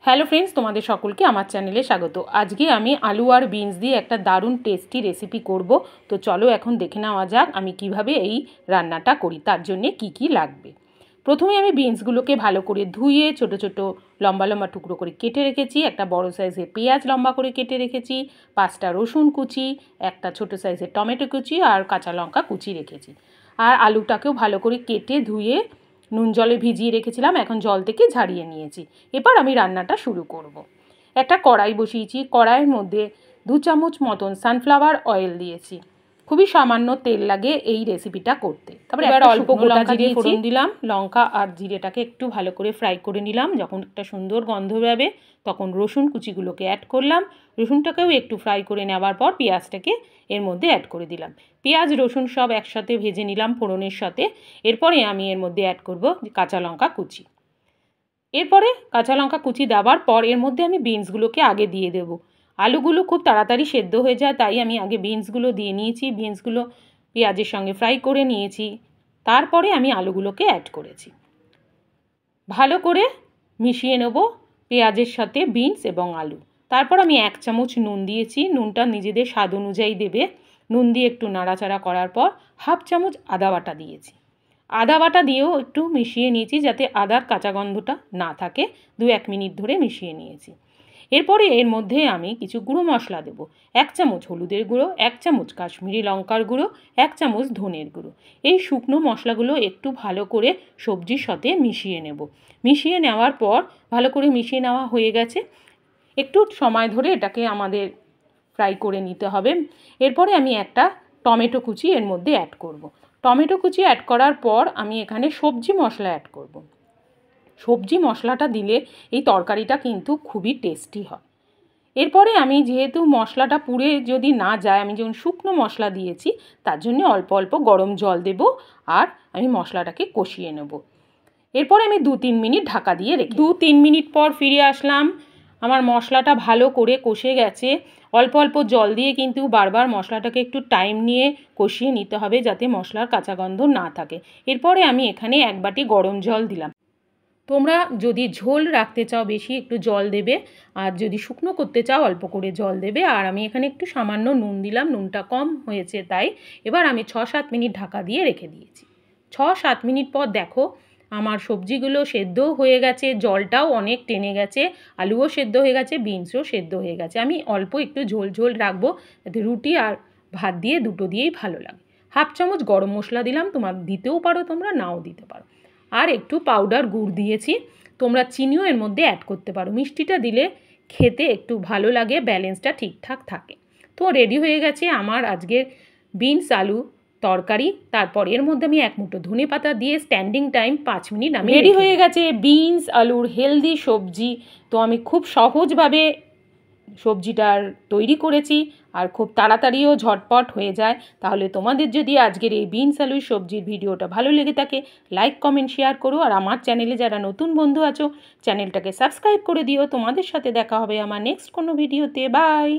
Hello friends, তোমাদের সকলকে আমার চ্যানেলে স্বাগত। আজকে আমি আলু আর বিনস দিয়ে একটা দারুণ টেস্টি রেসিপি করব। তো চলো এখন দেখে নেওয়া যাক আমি কিভাবে এই রান্নাটা করি, তার জন্যে কি কি লাগবে। প্রথমে আমি বিনসগুলোকে ভালো করে ধুয়ে ছোট ছোট লম্বা লম্বা টুকরো করে কেটে রেখেছি। একটা বড় সাইজের পেঁয়াজ লম্বা করে কেটে রেখেছি, 5টা রসুন কুচি, একটা ছোট সাইজের টমেটো কুচি আর কাঁচা লঙ্কা কুচি রেখেছি। আর আলুটাকেও ভালো করে কেটে ধুয়ে নুন জলে ভিজিয়ে রেখেছিলাম, এখন জল থেকে ঝারিয়ে নিয়েছি। এবার আমি রান্নাটা শুরু করব। একটা কড়াই বসিয়েছি, কড়াইয়ের মধ্যে 2 চামচ মতন সানফ্লাওয়ার অয়েল দিয়েছি। খুবই সামান্য তেল লাগে এই রেসিপিটা করতে। তারপরে এবার অল্প গোটা জিরে ফোড়ন দিলাম, লঙ্কা আর জিরেটাকে একটু ভালো করে ফ্রাই করে নিলাম। যখন একটা সুন্দর গন্ধ বেরোবে তখন রসুন কুচিগুলোকে অ্যাড করলাম। রসুনটাকেও একটু ফ্রাই করে নেওয়ার পর পেঁয়াজটাকে এর মধ্যে অ্যাড করে দিলাম। পেঁয়াজ রসুন সব একসাথে ভেজে নিলাম ফোড়নের সাথে। এরপরে আমি এর মধ্যে অ্যাড করব কাঁচা লঙ্কা কুচি। এরপরে কাঁচা লঙ্কা কুচি দেওয়ার পর এর মধ্যে আমি বিনসগুলোকে আগে দিয়ে দেব। আলুগুলো খুব তাড়াতাড়ি সেদ্ধ হয়ে যায়, তাই আমি আগে বিনসগুলো দিয়ে নিয়েছি। বিনসগুলো পেঁয়াজের সঙ্গে ফ্রাই করে নিয়েছি, তারপরে আমি আলুগুলোকে অ্যাড করেছি। ভালো করে মিশিয়ে নেব পেঁয়াজের সাথে বিনস এবং আলু। তারপর আমি 1 চামচ নুন দিয়েছি, নুনটা নিজেদের স্বাদ অনুযায়ী দেবে। নুন দিয়ে একটু নাড়াচাড়া করার পর 1/2 চামচ আদা বাটা দিয়েছি। আদা বাটা দিয়েও একটু মিশিয়ে নিয়েছি যাতে আদার কাঁচা গন্ধটা না থাকে। 2-1 মিনিট ধরে মিশিয়ে নিয়েছি। এরপরে এর মধ্যে আমি কিছু গুঁড়ো মশলা দেব। 1 চামচ হলুদের গুঁড়ো, 1 চামচ কাশ্মীরি লঙ্কার গুঁড়ো, 1 চামচ ধনের গুঁড়ো। এই শুকনো মশলাগুলো একটু ভালো করে সবজির সাথে মিশিয়ে নেব। মিশিয়ে নেওয়ার পর ভালো করে মিশিয়ে নেওয়া হয়ে গেছে। একটু সময় ধরে এটাকে আমাদের ফ্রাই করে নিতে হবে। এরপরে আমি একটা টমেটো কুচি এর মধ্যে অ্যাড করব। টমেটো কুচি অ্যাড করার পর আমি এখানে সবজি মশলা অ্যাড করব। সবজি মশলাটা দিলে এই তরকারিটা কিন্তু খুবই টেস্টি হয়। এরপরে আমি যেহেতু মশলাটা পুড়ে যদি না যায়, আমি যেমন শুকনো মশলা দিয়েছি, তার জন্য অল্প অল্প গরম জল দেব আর আমি মশলাটাকে কষিয়ে নেব। এরপরে আমি 2-3 মিনিট ঢাকা দিয়ে রেখে 2-3 মিনিট পর ফিরে আসলাম। আমার মশলাটা ভালো করে কষে গেছে। অল্প অল্প জল দিয়ে কিন্তু বারবার মশলাটাকে একটু টাইম নিয়ে কষিয়ে নিতে হবে যাতে মশলার কাঁচা গন্ধ না থাকে। এরপরে আমি এখানে 1 বাটি গরম জল দিলাম। তোমরা যদি ঝোল রাখতে চাও বেশি একটু জল দেবে, আর যদি শুকনো করতে চাও অল্প করে জল দেবে। আর আমি এখানে একটু সামান্য নুন দিলাম, নুনটা কম হয়েছে তাই। এবার আমি 6-7 মিনিট ঢাকা দিয়ে রেখে দিয়েছি। 6-7 মিনিট পর দেখো আমার সবজিগুলো সেদ্ধও হয়ে গেছে, জলটাও অনেক টেনে গেছে, আলুও সেদ্ধ হয়ে গেছে, বিনসও সেদ্ধ হয়ে গেছে। আমি অল্প একটু ঝোল ঝোল রাখবো যাতে রুটি আর ভাত দিয়ে দুটো দিয়েই ভালো লাগে। 1/2 চামচ গরম মশলা দিলাম, তোমার দিতেও পারো, তোমরা নাও দিতে পারো। আর একটু পাউডার গুড় দিয়েছি, তোমরা চিনিও এর মধ্যে অ্যাড করতে পারো। মিষ্টিটা দিলে খেতে একটু ভালো লাগে, ব্যালেন্সটা ঠিকঠাক থাকে। তো রেডি হয়ে গেছে আমার আজকের বিনস আলু তরকারি। তারপর এর মধ্যে আমি 1 মুঠো ধনেপাতা দিয়ে স্ট্যান্ডিং টাইম 5 মিনিট আমি রেডি হয়ে গেছে বিনস আলুর হেলদি সবজি। তো আমি খুব সহজভাবে সবজিটার তৈরি করেছি আর খুব তাড়াতাড়িও ঝটপট হয়ে যায়। তাহলে তোমাদের যদি আজকের এই বিনস আলুর সবজির ভিডিওটা ভালো লেগে থাকে, লাইক কমেন্ট শেয়ার করো। আর আমার চ্যানেলে যারা নতুন বন্ধু আছো চ্যানেলটাকে সাবস্ক্রাইব করে দিও। তোমাদের সাথে দেখা হবে আমার নেক্সট কোনো ভিডিওতে। বাই।